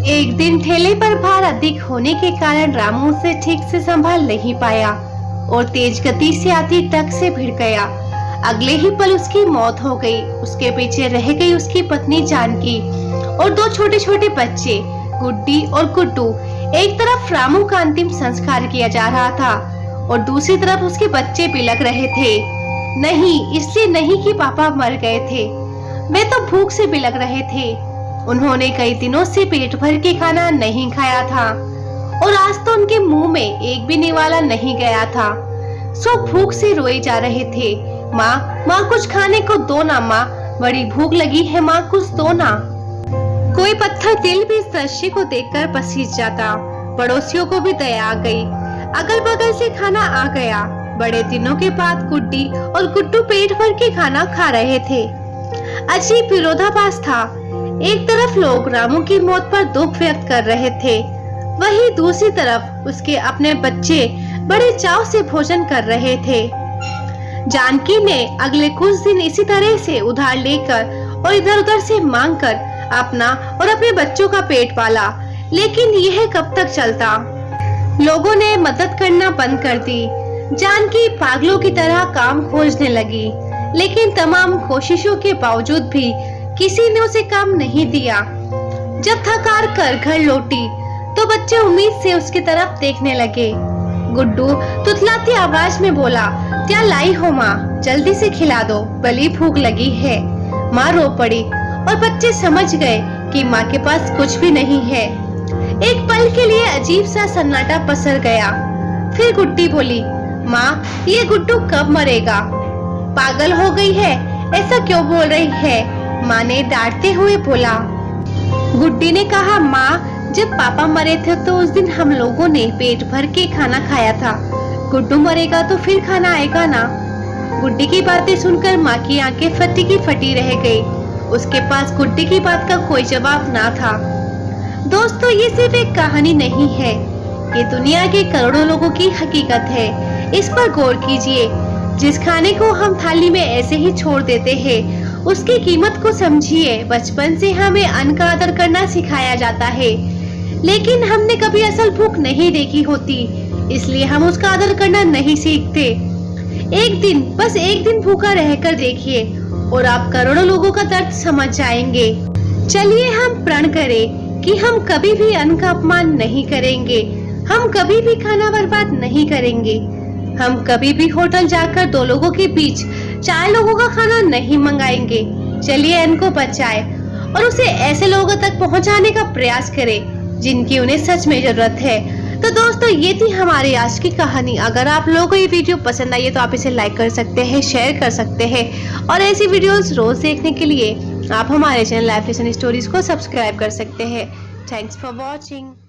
एक दिन ठेले पर भार अधिक होने के कारण रामू उसे ठीक से संभाल नहीं पाया और तेज गति से आती ट्रक से भिड़ गया। अगले ही पल उसकी मौत हो गई। उसके पीछे रह गई उसकी पत्नी जानकी और दो छोटे छोटे बच्चे गुड्डी और गुड्डू। एक तरफ रामू का अंतिम संस्कार किया जा रहा था और दूसरी तरफ उसके बच्चे बिलख रहे थे। नहीं, इसलिए नहीं कि पापा मर गए थे, वे तो भूख से बिलख रहे थे। उन्होंने कई दिनों से पेट भर के खाना नहीं खाया था और आज तो उनके मुंह में एक भी निवाला नहीं गया था। सब भूख से रोए जा रहे थे। माँ, माँ कुछ खाने को दो ना माँ, बड़ी भूख लगी है माँ, कुछ दो ना। कोई पत्थर दिल भी इस दृश्य को देखकर पसीज जाता। पड़ोसियों को भी दया आ गई। अगल बगल से खाना आ गया। बड़े दिनों के बाद गुड्डी और गुड्डू पेट भर के खाना खा रहे थे। अजीब विरोधाभास था। एक तरफ लोग रामू की मौत पर दुख व्यक्त कर रहे थे, वहीं दूसरी तरफ उसके अपने बच्चे बड़े चाव से भोजन कर रहे थे। जानकी ने अगले कुछ दिन इसी तरह से उधार लेकर और इधर उधर से मांगकर अपना और अपने बच्चों का पेट पाला। लेकिन यह कब तक चलता? लोगों ने मदद करना बंद कर दी। जानकी पागलों की तरह काम खोजने लगी, लेकिन तमाम कोशिशों के बावजूद भी किसी ने उसे काम नहीं दिया। जब थक हार कर घर लौटी तो बच्चे उम्मीद से उसकी तरफ देखने लगे। गुड्डू तुतलाती आवाज में बोला, क्या लाई हो माँ, जल्दी से खिला दो, बड़ी भूख लगी है। माँ रो पड़ी और बच्चे समझ गए कि माँ के पास कुछ भी नहीं है। एक पल के लिए अजीब सा सन्नाटा पसर गया। फिर गुड्डी बोली, माँ ये गुड्डू कब मरेगा? पागल हो गई है, ऐसा क्यों बोल रही है? माँ ने डांटते हुए बोला। गुड्डी ने कहा, माँ जब पापा मरे थे तो उस दिन हम लोगों ने पेट भर के खाना खाया था। गुड्डू मरेगा तो फिर खाना आएगा ना। गुड्डी की बातें सुनकर माँ की आंखें फटी की फटी रह गई। उसके पास गुड्डी की बात का कोई जवाब ना था। दोस्तों, ये सिर्फ एक कहानी नहीं है, ये दुनिया के करोड़ों लोगों की हकीकत है। इस पर गौर कीजिए। जिस खाने को हम थाली में ऐसे ही छोड़ देते हैं, उसकी कीमत को समझिए। बचपन से हमें अन्न का आदर करना सिखाया जाता है, लेकिन हमने कभी असल भूख नहीं देखी होती, इसलिए हम उसका आदर करना नहीं सीखते। एक दिन, बस एक दिन भूखा रहकर देखिए और आप करोड़ों लोगों का दर्द समझ जाएंगे। चलिए हम प्रण करें कि हम कभी भी अन्न का अपमान नहीं करेंगे, हम कभी भी खाना बर्बाद नहीं करेंगे, हम कभी भी होटल जाकर दो लोगों के बीच 4 लोगों का खाना नहीं मंगाएंगे। चलिए अन्न को बचाएं और उसे ऐसे लोगों तक पहुंचाने का प्रयास करें जिनकी उन्हें सच में जरूरत है। तो दोस्तों, ये थी हमारी आज की कहानी। अगर आप लोगों को ये वीडियो पसंद आई है तो आप इसे लाइक कर सकते हैं, शेयर कर सकते हैं और ऐसी वीडियोस रोज देखने के लिए आप हमारे चैनल लाइफ लेसन स्टोरीज को सब्सक्राइब कर सकते हैं। Thanks for watching.